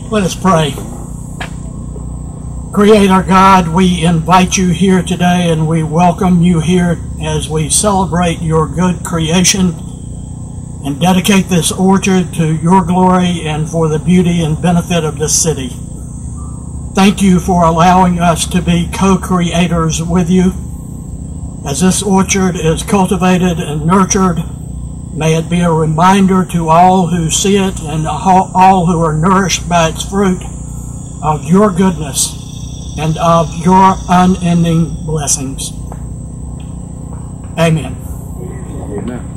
Let us pray. Creator God, we invite you here today and we welcome you here as we celebrate your good creation and dedicate this orchard to your glory and for the beauty and benefit of this city. Thank you for allowing us to be co-creators with you. As this orchard is cultivated and nurtured, may it be a reminder to all who see it and all who are nourished by its fruit of your goodness and of your unending blessings. Amen. Amen.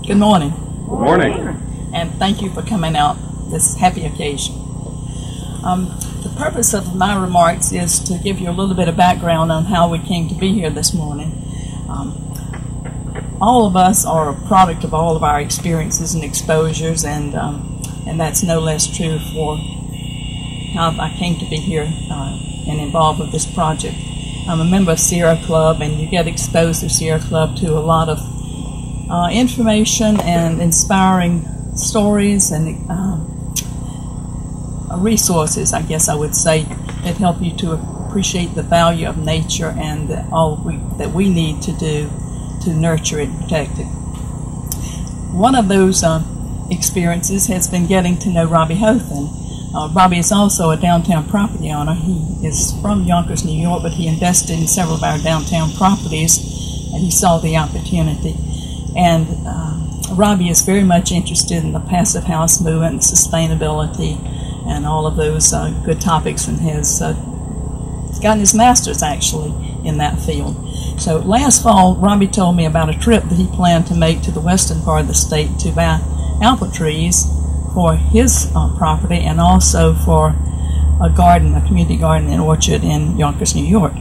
Good morning. Good morning. And thank you for coming out this happy occasion. The purpose of my remarks is to give you a little bit of background on how we came to be here this morning. All of us are a product of all of our experiences and exposures, and that's no less true for how I came to be here and involved with this project. I'm a member of Sierra Club, and you get exposed through Sierra Club to a lot of information and inspiring stories and resources, I guess I would say, that help you to appreciate the value of nature and all that we need to do to nurture it and protect it. One of those experiences has been getting to know Robbie Hothen. Robbie is also a downtown property owner. He is from Yonkers, New York, but he invested in several of our downtown properties, and he saw the opportunity. And Robbie is very much interested in the passive house movement and sustainability and all of those good topics, and has gotten his master's actually in that field. So last fall, Robbie told me about a trip that he planned to make to the western part of the state to buy apple trees for his property and also for a garden, a community garden and orchard in Yonkers, New York.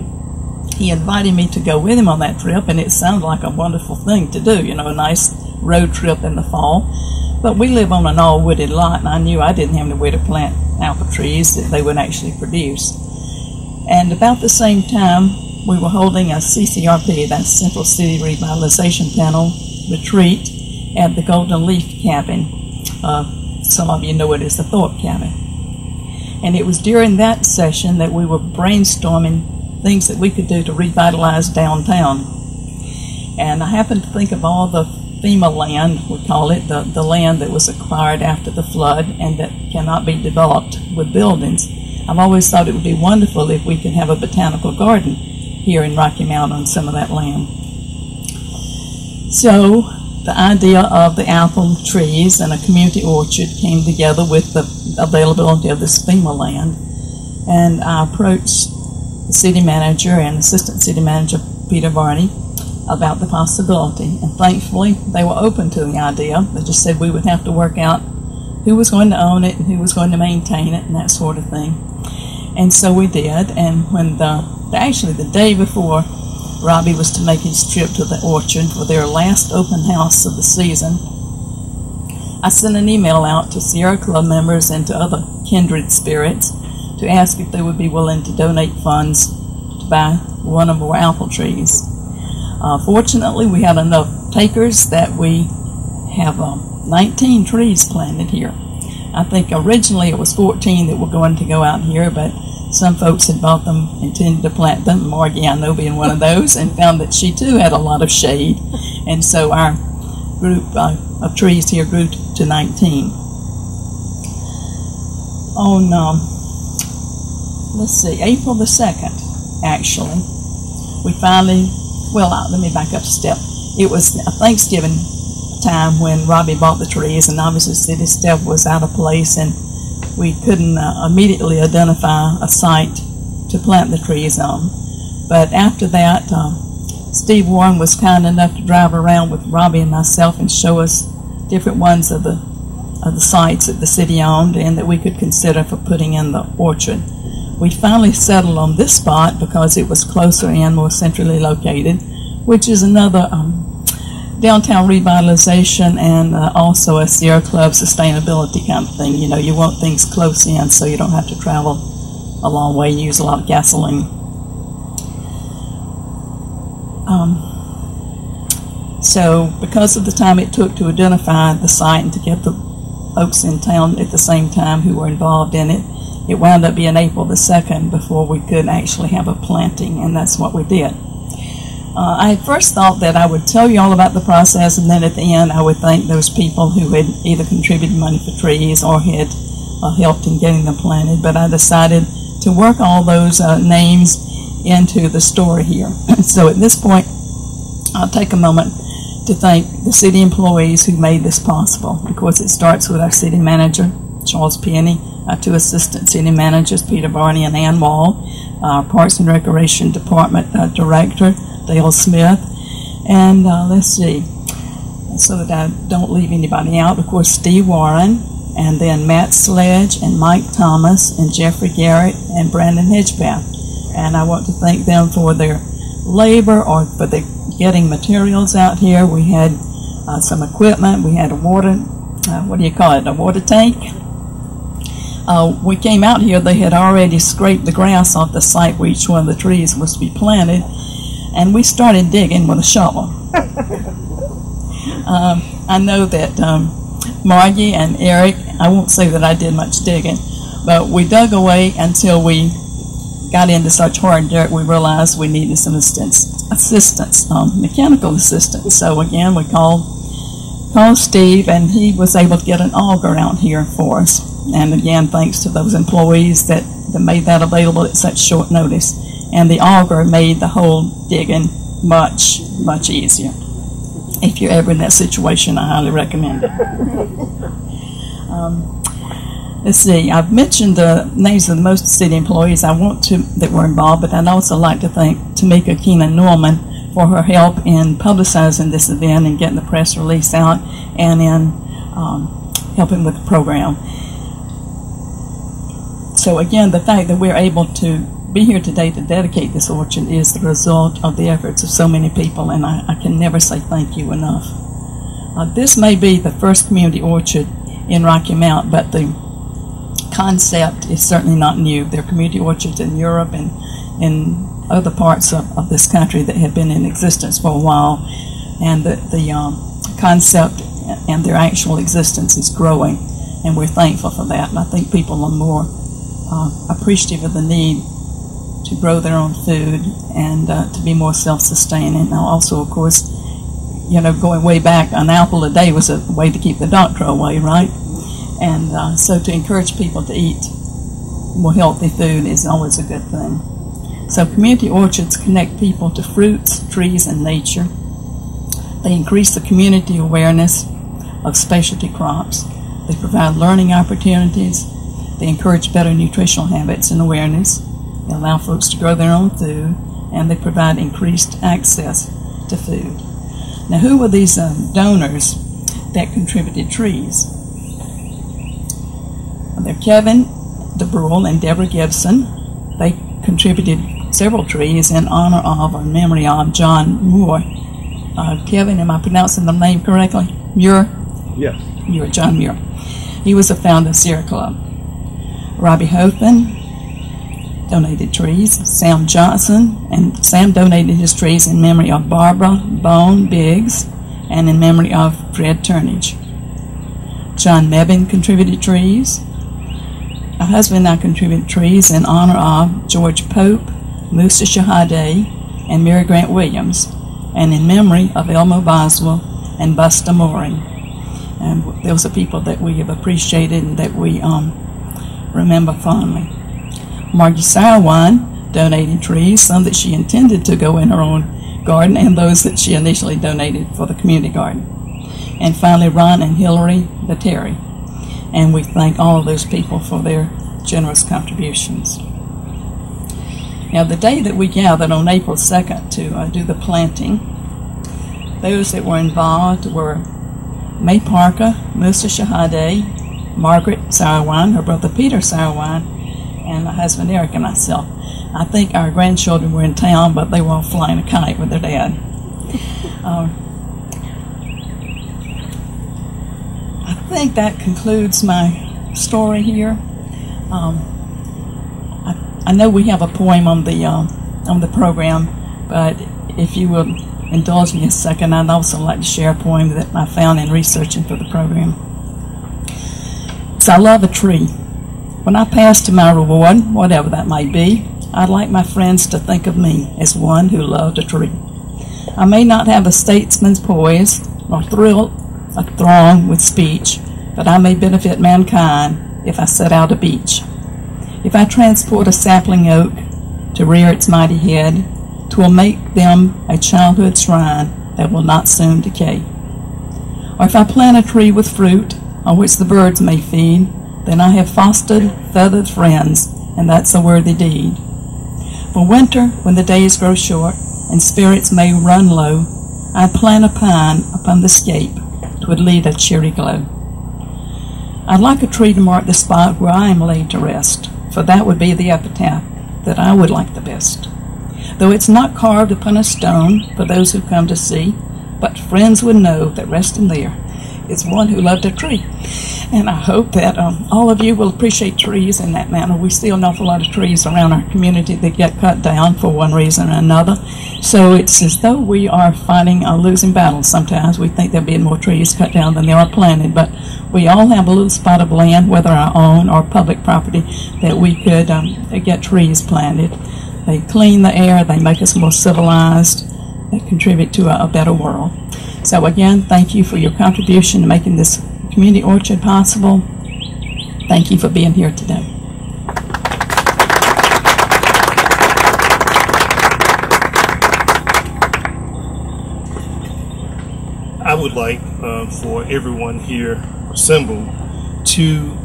He invited me to go with him on that trip, and it sounded like a wonderful thing to do, you know, a nice road trip in the fall. But we live on an all-wooded lot, and I knew I didn't have anywhere to plant apple trees that they would actually produce. And about the same time, we were holding a CCRP, that's Central City Revitalization Panel, retreat at the Golden Leaf Cabin. Some of you know it as the Thorpe Cabin. And it was during that session that we were brainstorming things that we could do to revitalize downtown. And I happened to think of all the FEMA land, we call it, the land that was acquired after the flood and that cannot be developed with buildings. I've always thought it would be wonderful if we could have a botanical garden here in Rocky Mount on some of that land. So the idea of the apple trees and a community orchard came together with the availability of this FEMA land. And I approached the city manager and assistant city manager Peter Varney about the possibility, and thankfully they were open to the idea. They just said we would have to work out who was going to own it and who was going to maintain it and that sort of thing. And so we did, and when actually the day before Robbie was to make his trip to the orchard for their last open house of the season, I sent an email out to Sierra Club members and to other kindred spirits to ask if they would be willing to donate funds to buy one or more apple trees. Fortunately, we had enough takers that we have 19 trees planted here. I think originally it was 14 that were going to go out here, but some folks had bought them, intended to plant them, Margie, I know, being one of those, and found that she too had a lot of shade. And so our group of trees here grew to 19. On let's see, April the 2nd, actually, we finally, let me back up a step. It was a Thanksgiving time when Robbie bought the trees, and obviously city step was out of place, and we couldn't immediately identify a site to plant the trees on. But after that, Steve Warren was kind enough to drive around with Robbie and myself and show us different ones of the sites that the city owned and that we could consider for putting in the orchard. We finally settled on this spot because it was closer and more centrally located, which is another downtown revitalization and also a Sierra Club sustainability kind of thing. You know, you want things close in so you don't have to travel a long way, use a lot of gasoline. So because of the time it took to identify the site and to get the folks in town at the same time who were involved in it, it wound up being April the 2nd before we could actually have a planting, and that's what we did. I had first thought that I would tell you all about the process, and then at the end I would thank those people who had either contributed money for trees or had helped in getting them planted, but I decided to work all those names into the story here. So at this point, I'll take a moment to thank the city employees who made this possible. Of course, it starts with our city manager, Charles Penny, our 2 assistant city managers, Peter Barney and Ann Wall, our Parks and Recreation Department Director, Dale Smith, and let's see, so that I don't leave anybody out, of course, Steve Warren, and then Matt Sledge, and Mike Thomas, and Jeffrey Garrett, and Brandon Hedgepath. And I want to thank them for their labor or for the getting materials out here. We had some equipment. We had a water, what do you call it, a water tank. We came out here, they had already scraped the grass off the site where each one of the trees was to be planted, and we started digging with a shovel. I know that Margie and Eric, I won't say that I did much digging, but we dug away until we got into such hard dirt we realized we needed some assistance, mechanical assistance. So again, we called Steve, and he was able to get an auger out here for us. And again, thanks to those employees that made that available at such short notice. And the auger made the whole digging much, much easier. If you're ever in that situation, I highly recommend it. Let's see, I've mentioned the names of the most city employees that were involved, but I'd also like to thank Tamika Keenan Norman for her help in publicizing this event and getting the press release out, and in helping with the program. So again, the fact that we're able to be here today to dedicate this orchard is the result of the efforts of so many people, and I can never say thank you enough. This may be the first community orchard in Rocky Mount, but the concept is certainly not new. There are community orchards in Europe and in other parts of this country that have been in existence for a while, and the concept and their actual existence is growing, and we're thankful for that. And I think people are more appreciative of the need to grow their own food and to be more self-sustaining. Now also, of course, you know, going way back, an apple a day was a way to keep the doctor away, right? And so to encourage people to eat more healthy food is always a good thing. So community orchards connect people to fruits, trees, and nature. They increase the community awareness of specialty crops. They provide learning opportunities. They encourage better nutritional habits and awareness. They allow folks to grow their own food, and they provide increased access to food. Now, who were these donors that contributed trees? They're Kevin DeBrule and Deborah Gibson. They contributed several trees in honor of or memory of John Muir. Kevin, am I pronouncing the name correctly? Muir? Yes. Muir, John Muir. He was the founder of Sierra Club. Robbie Hothman donated trees. Sam Johnson, and Sam donated his trees in memory of Barbara Bone Biggs and in memory of Fred Turnage. John Mebane contributed trees. My husband and I contributed trees in honor of George Pope, Musa Shahade, and Mary Grant Williams, and in memory of Elmo Boswell and Busta Mooring. And those are people that we have appreciated and that we remember fondly. Margie Sauerwein donated trees, some that she intended to go in her own garden and those that she initially donated for the community garden. And finally, Ron and Hillary Bateri. And we thank all of those people for their generous contributions. Now, the day that we gathered on April 2nd to do the planting, those that were involved were May Parker, Musa Shahade, Margaret Sauerwein, her brother Peter Sauerwein, and my husband Eric and myself. I think our grandchildren were in town, but they were all flying a kite with their dad. I think that concludes my story here. I I know we have a poem on the program, but if you will indulge me a second, I'd also like to share a poem that I found in researching for the program. So I love a tree. When I pass to my reward, whatever that might be, I'd like my friends to think of me as one who loved a tree. I may not have a statesman's poise, nor thrill a throng with speech, but I may benefit mankind if I set out a beech. If I transport a sapling oak to rear its mighty head, 'twill make them a childhood shrine that will not soon decay. Or if I plant a tree with fruit on which the birds may feed, then I have fostered feathered friends, and that's a worthy deed. For winter, when the days grow short and spirits may run low, I'd plant a pine upon the scape, 'twould lead a cheery glow. I'd like a tree to mark the spot where I am laid to rest, for that would be the epitaph that I would like the best. Though it's not carved upon a stone for those who come to see, but friends would know that resting there is one who loved a tree. And I hope that all of you will appreciate trees in that manner. We see an awful lot of trees around our community that get cut down for one reason or another. So it's as though we are fighting a losing battle. Sometimes we think there'll be more trees cut down than there are planted, but we all have a little spot of land, whether our own or public property, that we could get trees planted. They clean the air, they make us more civilized, they contribute to a better world. So again, thank you for your contribution to making this community orchard possible. Thank you for being here today. I would like for everyone here assembled to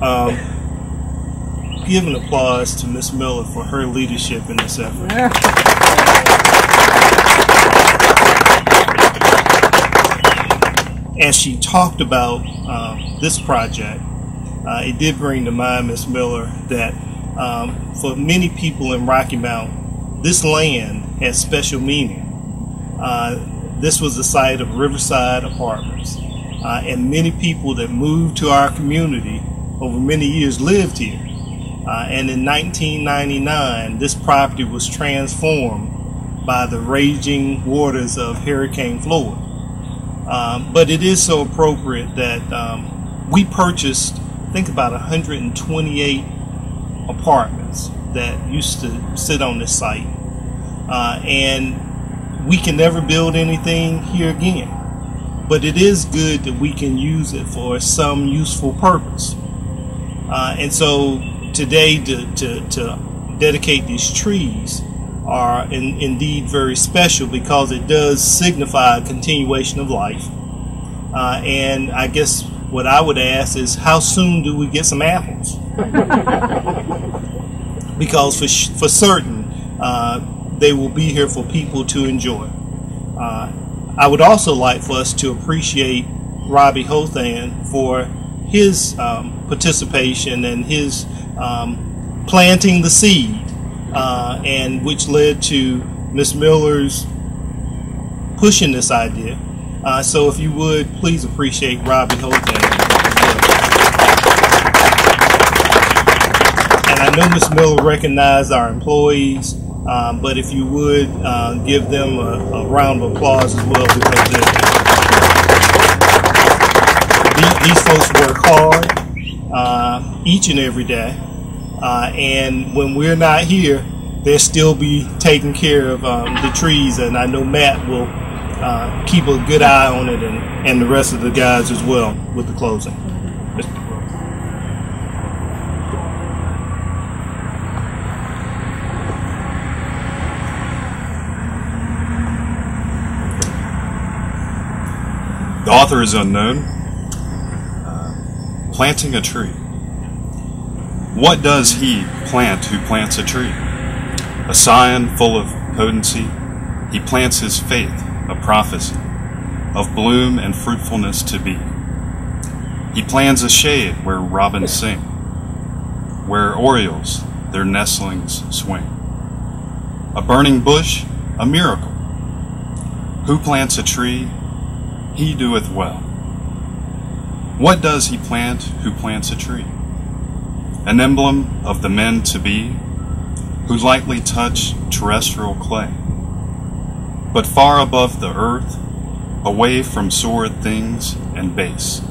give an applause to Ms. Miller for her leadership in this effort. As she talked about this project, it did bring to mind, Ms. Miller, that for many people in Rocky Mount, this land has special meaning. This was the site of Riverside Apartments, and many people that moved to our community over many years lived here. And in 1999, this property was transformed by the raging waters of Hurricane Floyd. But it is so appropriate that we purchased, I think, about 128 apartments that used to sit on this site. And we can never build anything here again. But it is good that we can use it for some useful purpose. And so today, to dedicate these trees are indeed very special, because it does signify a continuation of life. And I guess what I would ask is, how soon do we get some apples? Because for certain, they will be here for people to enjoy. I would also like for us to appreciate Robbie Hothan for his participation and his planting the seed, and which led to Ms. Miller's pushing this idea. So if you would, please appreciate Robbie Hothan. And I know Ms. Miller recognized our employees, but if you would give them a round of applause as well, because these folks work hard each and every day. And when we're not here, they'll still be taking care of the trees, and I know Matt will keep a good eye on it, and the rest of the guys as well with the closing. The author is unknown. Planting a tree. What does he plant who plants a tree? A scion full of potency. He plants his faith, a prophecy, of bloom and fruitfulness to be. He plants a shade where robins sing, where orioles their nestlings swing. A burning bush, a miracle. Who plants a tree? He doeth well. What does he plant who plants a tree? An emblem of the men to be, who lightly touch terrestrial clay. But far above the earth, away from sordid things and base,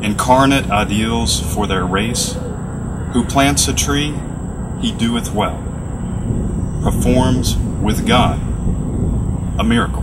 incarnate ideals for their race, who plants a tree, he doeth well, performs with God a miracle.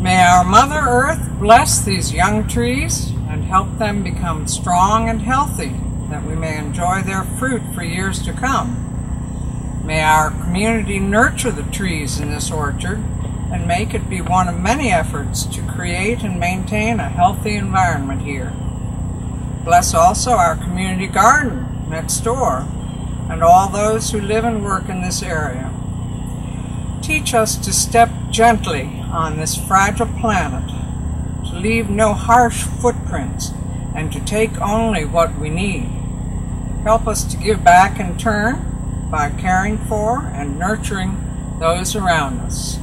May our Mother Earth bless these young trees and help them become strong and healthy, that we may enjoy their fruit for years to come. May our community nurture the trees in this orchard and make it be one of many efforts to create and maintain a healthy environment here. Bless also our community garden next door and all those who live and work in this area. Teach us to step gently on this fragile planet, to leave no harsh footprints, and to take only what we need. Help us to give back in turn by caring for and nurturing those around us.